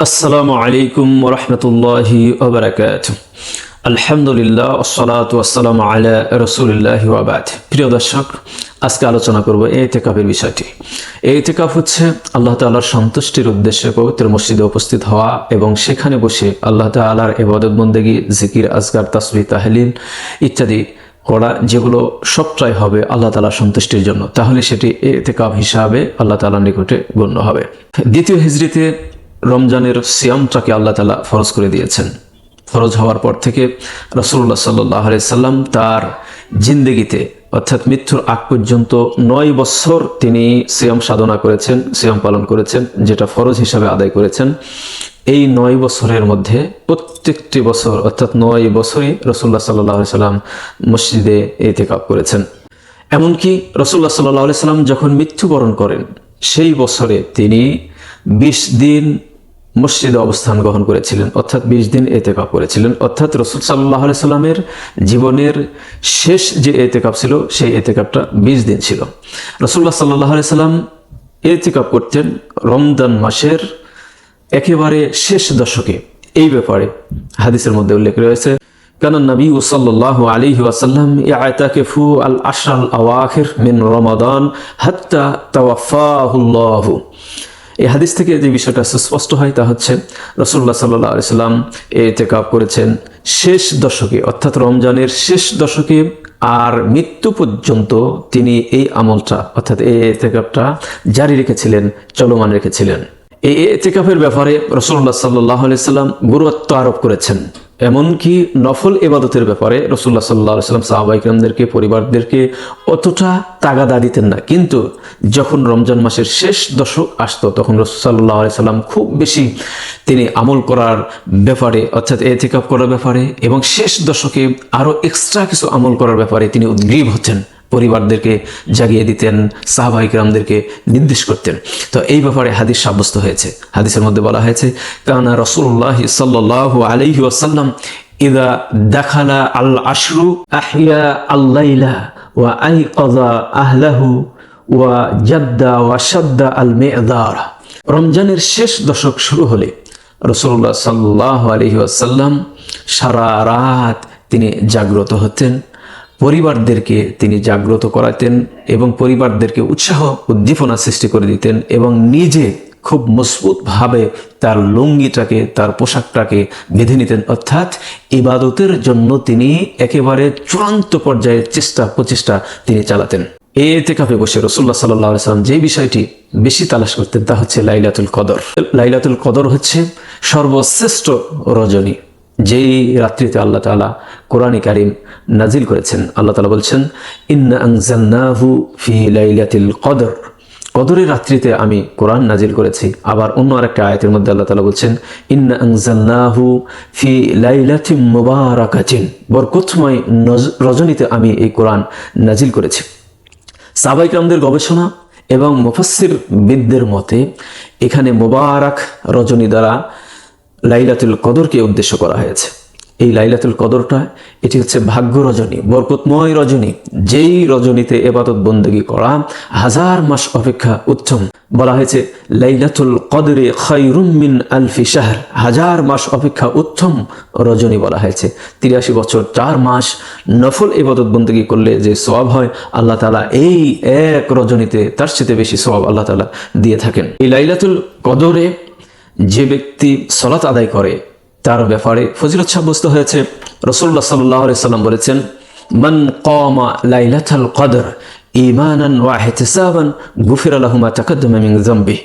আসসালামু আলাইকুম ওয়া রাহমাতুল্লাহি ওয়া বারাকাতুহু। আলহামদুলিল্লাহ ওয়াসসালাতু ওয়াসসালামু আলা রাসূলিল্লাহি ওয়া বা'দ। প্রিয় দর্শক, আজকে আলোচনা করব ইতিকাফের বিষয়টি। ইতিকাফ হচ্ছে আল্লাহ তাআলার সন্তুষ্টির উদ্দেশ্যে পবিত্র মসজিদে উপস্থিত হওয়া এবং সেখানে বসে আল্লাহ তাআলার ইবাদত বন্দেগী, জিকির, আজকার, তাসবিহ, তাহলিল ইত্যাদি করা, যেগুলো সবটাই হবে আল্লাহ তাআলার সন্তুষ্টির জন্য। তাহলে সেটি ইতিকাফ হিসাবে আল্লাহ তাআলার নিকটে গণ্য হবে। দ্বিতীয় হিজরিতে রমজানের সিয়ামটাকে আল্লাহ তাআলা ফরজ করে দিয়েছেন। ফরজ হওয়ার পর থেকে রাসূলুল্লাহ সাল্লাল্লাহু আলাইহি সাল্লাম তার জিন্দেগিতে অর্থাৎ মৃত্যুর আগ পর্যন্ত 9 বছর তিনি সিয়াম সাধনা করেছেন, সিয়াম পালন করেছেন, যেটা ফরজ হিসাবে আদায় করেছেন। এই 9 বছরের মধ্যে প্রত্যেকটি বছর অর্থাৎ 9 বছরই রাসূলুল্লাহ সাল্লাল্লাহু আলাইহি সাল্লাম মসজিদে ইতিকাফ করেছেন। এমনকি রাসূলুল্লাহ সাল্লাল্লাহু আলাইহি সাল্লাম যখন মৃত্যুবরণ করেন সেই বছরে তিনি 20 দিন মসজিদে অবস্থান গ্রহণ করেছিলেন, অর্থাৎ 20 দিন ইতিকাফ করেছিলেন। অর্থাৎ রাসূল সাল্লাল্লাহু আলাইহি সাল্লামের জীবনের শেষ যে ইতিকাফ ছিল সেই ইতিকাফটা 20 দিন ছিল। রাসূলুল্লাহ সাল্লাল্লাহু আলাইহি সাল্লাম ইতিকাফ করতেন রমজান মাসের একেবারে শেষ দশকে। এই ব্যাপারে হাদিসের মধ্যে উল্লেখ রয়েছে, কানা নবী সাল্লাল্লাহু আলাইহি ওয়াসাল্লাম ইয়াতাকিফু আল আশরাল আওয়াখির মিন রমাদান হাত্তা তাওয়াফাহুল্লাহ। এই হাদিস থেকে যে বিষয়টা সুস্পষ্ট হয় তা হচ্ছে রাসূলুল্লাহ সাল্লাল্লাহু আলাইহি সাল্লাম ইতিকাফ করেছেন শেষ দশকে, অর্থাৎ রমজানের শেষ দশকে, আর মৃত্যু পর্যন্ত তিনি এই আমলটা অর্থাৎ এই ইতিকাফটা জারি রেখেছিলেন, চলমান রেখেছিলেন। এই ইতিকাফের ব্যাপারে রাসূলুল্লাহ সাল্লাল্লাহু আলাইহি সাল্লাম গুরুত্ব আরোপ করেছেন। এমনকি নফল ইবাদতের ব্যাপারে রাসূলুল্লাহ সাল্লাল্লাহু আলাইহি সাল্লাম সাহাবায়ে কিরামদেরকে, পরিবারদেরকে অতটা তাগাদা দিতেন না। কিন্তু যখন রমজান মাসের শেষ দশক আসতো তখন রাসূল সাল্লাল্লাহু আলাইহি সাল্লাম খুব বেশি তিনি আমল করার ব্যাপারে অর্থাৎ ইতিকাফ করার ব্যাপারে এবং শেষ দশকে আরো এক্সট্রা কিছু আমল করার ব্যাপারে তিনি উদ্গ্রীব হতেন, পরিবারদেরকে জাগিয়ে দিতেন, সাহাবায়ে কিরামদেরকে নির্দেশ করতেন। তো এই ব্যাপারে হাদিস সাব্যস্ত হয়েছে। হাদিসের মধ্যে বলা হয়েছে, কানা রাসূলুল্লাহ সাল্লাল্লাহু আলাইহি ওয়াসাল্লাম ইযা দাখালা আল আশরু আহইয়া আল লাইলা ওয়া আইকাযা আহলাহু ওয়া জাদ্দা ওয়া শাদ্দা আল মি'দার। রমজানের শেষ দশক শুরু হলে রাসূলুল্লাহ সাল্লাল্লাহু আলাইহি ওয়াসাল্লাম সারা রাত তিনি জাগ্রত হতেন, পরিবারদেরকে তিনি জাগ্রত করাতেন এবং পরিবারদেরকে উৎসাহ উদ্দীপনা সৃষ্টি করে দিতেন এবং নিজে খুব মজবুতভাবে তার লুঙ্গিটাকে, তার পোশাকটাকে বেঁধে নিতেন। অর্থাৎ ইবাদতের জন্য তিনি একেবারে চূড়ান্ত পর্যায়ের প্রচেষ্টা তিনি চালাতেন। এই ইতিকাফে বসে রাসূলুল্লাহ সাল্লাল্লাহু আলাইহি সাল্লাম যে বিষয়টি বেশি তালাশ করতেন তা হচ্ছে লাইলাতুল কদর। লাইলাতুল কদর হচ্ছে সর্বশ্রেষ্ঠ রজনী, যেই রাত্রিতে আল্লাহ তাআলা কোরআনে কারীম নাজিল করেছেন। আল্লাহ তাআলা বলছেন, ইন্না আনজালনাহু ফি লাইলাতিল কদর। কদরের রাত্রিতে আমি কোরআন নাজিল করেছি। আবার অন্য আরেকটা আয়াতের মধ্যে আল্লাহ তাআলা বলছেন, ইন্না আনজালনাহু ফি লাইলাতিন মুবারাকাতিন। বরকতময় রজনীতে আমি এই কোরআন নাজিল করেছি। সাহাবায়ে কিরামদের গবেষণা এবং মুফাসসিরবিদদের মতে এখানে মুবারাক রজনী দ্বারা লাইলাতুল কদরকে উদ্দেশ্য করা হয়েছে। এই লাইলাতুল কদরটা এটি হচ্ছে ভাগ্য রজনী, বরকতময় রজনী, যেই রজনীতে ইবাদত বন্দেগী করা 1000 মাস অপেক্ষা উত্তম। বলা হয়েছে লাইলাতুল কদরে খায়রুম মিন আলফি শাহর, 1000 মাস অপেক্ষা উত্তম রজনী বলা হয়েছে। 83 বছর 4 মাস নফল ইবাদত বন্দেগী করলে যে সওয়াব হয়, আল্লাহ তাআলা এই এক রজনীতে তার চেয়ে বেশি সওয়াব আল্লাহ তাআলা দিয়ে থাকেন। এই লাইলাতুল কদরে যে ব্যক্তি সালাত আদায় করে তার ব্যাপারে ফজিলত সাব্যস্ত হয়েছে। রাসূলুল্লাহ সাল্লাল্লাহু আলাইহি সাল্লাম বলেছেন, মান কামা লাইলাতুল কদর ঈমানান ওয়া ইহতিসাবান গুফিরা লাহু মা তাকাদ্দামা মিন যামবি।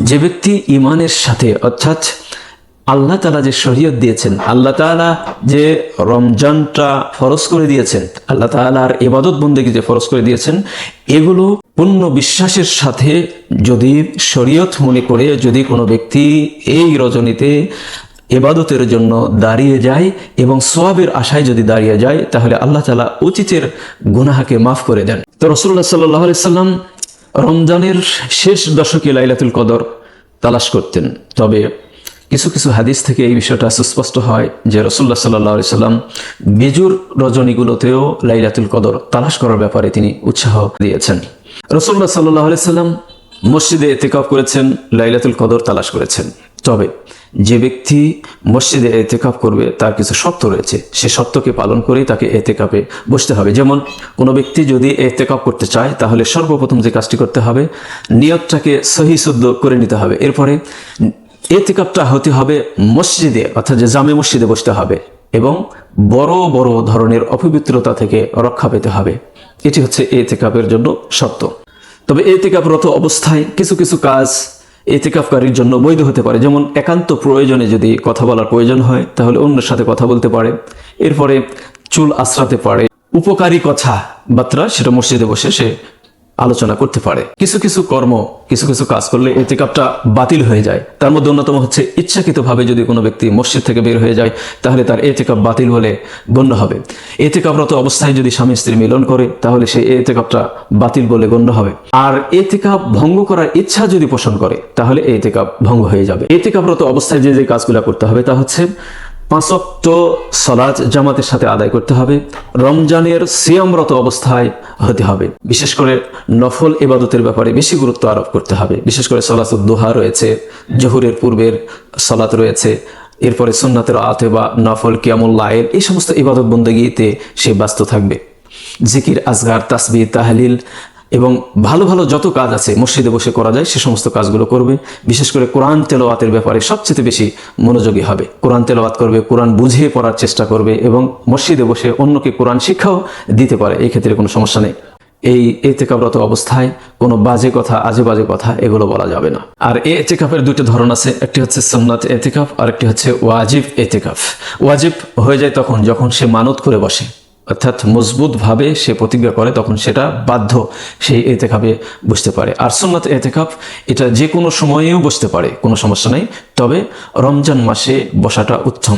যে ব্যক্তি ঈমানের সাথে অর্থাৎ আল্লাহ তাআলা যে শরীয়ত দিয়েছেন, আল্লাহ তাআলা যে রমজানটা ফরজ করে দিয়েছেন, আল্লাহ তাআলার ইবাদত বন্দেগী যে ফরজ করে দিয়েছেন, এগুলো পূর্ণ বিশ্বাসের সাথে যদি শরীয়ত মনে করে যদি কোনো ব্যক্তি এই রজনীতে ইবাদতের জন্য দাঁড়িয়ে যায় এবং সওয়াবের আশায় যদি দাঁড়িয়ে যায়, তাহলে আল্লাহ তাআলা অতীতের গুনাহকে মাফ করে দেন। তো রাসূলুল্লাহ সাল্লাল্লাহু আলাইহি সাল্লাম রমজানের শেষ দশকে লাইলাতুল কদর তালাশ করতেন। তবে কিছু কিছু হাদিস থেকে এই বিষয়টা সুস্পষ্ট হয় যে রাসূলুল্লাহ সাল্লাল্লাহু আলাইহি সাল্লাম বিজুর রজনীগুলোতেও লাইলাতুল কদর তালাশ করার ব্যাপারে তিনি উৎসাহ দিয়েছেন। রাসূলুল্লাহ সাল্লাল্লাহু আলাইহি সাল্লাম মসজিদে ইতিকাফ করেছেন, লাইলাতুল কদর তালাশ করেছেন। তবে যে ব্যক্তি মসজিদে এতেকাফ করবে তার কিছু শর্ত রয়েছে, সে শর্তকে পালন করেই তাকে এতেকাফে বসতে হবে। যেমন কোনো ব্যক্তি যদি এতেকাফ করতে চায় তাহলে সর্বপ্রথম যে কাজটি করতে হবে, নিয়তটাকে সহি শুদ্ধ করে নিতে হবে। এরপরে এতেকাফটা হতে হবে মসজিদে, অর্থাৎ যে জামে মসজিদে বসতে হবে, এবং বড় বড় ধরনের অপবিত্রতা থেকে রক্ষা পেতে হবে। এটি হচ্ছে এতেকাফের জন্য শর্ত। তবে এতেকাফরত অবস্থায় কিছু কিছু কাজ এতেকাফকারীর জন্য বৈধ হতে পারে। যেমন একান্ত প্রয়োজনে যদি কথা বলার প্রয়োজন হয় তাহলে অন্যের সাথে কথা বলতে পারে। এরপরে চুল আঁচড়াতে পারে, উপকারী কথাবার্তা সেটা মসজিদে বসে সে আলোচনা করতে পারে। কিছু কিছু কর্ম, কিছু কিছু কাজ করলে এতেকাফটা বাতিল হয়ে যায়। তার মধ্যে অন্যতম হচ্ছে ইচ্ছাকৃতভাবে যদি কোনো ব্যক্তি মসজিদ থেকে বের হয়ে যায় তাহলে তার এতেকাফ বাতিল বলে গণ্য হবে। এতেকাফরত অবস্থায় যদি স্বামী স্ত্রী মিলন করে তাহলে সেই এতেকাফটা বাতিল বলে গণ্য হবে। আর এতেকাফ ভঙ্গ করার ইচ্ছা যদি পোষণ করে তাহলে এতেকাফ ভঙ্গ হয়ে যাবে। এতেকাফরত অবস্থায় যে যে কাজগুলো করতে হবে তা হচ্ছে 5 ওয়াক্ত সালাত জামাতের সাথে আদায় করতে হবে, রমজানের সিয়ামরত অবস্থায় হতে হবে, বিশেষ করে নফল ইবাদতের ব্যাপারে বেশি গুরুত্ব আরোপ করতে হবে। বিশেষ করে সালাতুদ দুহা রয়েছে, জোহরের পূর্বের সালাত রয়েছে, এরপরে সুন্নাতের আতে বা নফল কিয়ামুল লাইল, এই সমস্ত ইবাদত বন্দেগীতে সে ব্যস্ত থাকবে। জিকির, আজগার, তাসবিহ, তাহলিল এবং ভালো ভালো যত কাজ আছে মসজিদে বসে করা যায় সে সমস্ত কাজগুলো করবে। বিশেষ করে কোরআন তেলাওয়াতের ব্যাপারে সবচেয়ে বেশি মনোযোগী হবে। কোরআন তেলাওয়াত করবে, কোরআন বুঝিয়ে পড়ার চেষ্টা করবে এবং মসজিদে বসে অন্যকে কোরআন শিক্ষাও দিতে পারে, এই ক্ষেত্রে কোনো সমস্যা নেই। এই এতেকাফরত অবস্থায় কোনো বাজে কথা, আজে বাজে কথা এগুলো বলা যাবে না। আর এই এতেকাফের দুটো ধরন আছে, একটি হচ্ছে সুন্নাত এতেকাফ আর একটি হচ্ছে ওয়াজিব এতেকাফ। ওয়াজিব হয়ে যায় তখন যখন সে মানত করে বসে, অর্থাৎ মজবুতভাবে সে প্রতিজ্ঞা করে, তখন সেটা বাধ্য সেই এতেকাফে বসতে পারে। আর সুন্নাত এতেকাফ এটা যে কোনো সময়েও বসতে পারে, কোনো সমস্যা নেই, তবে রমজান মাসে বসাটা উত্তম।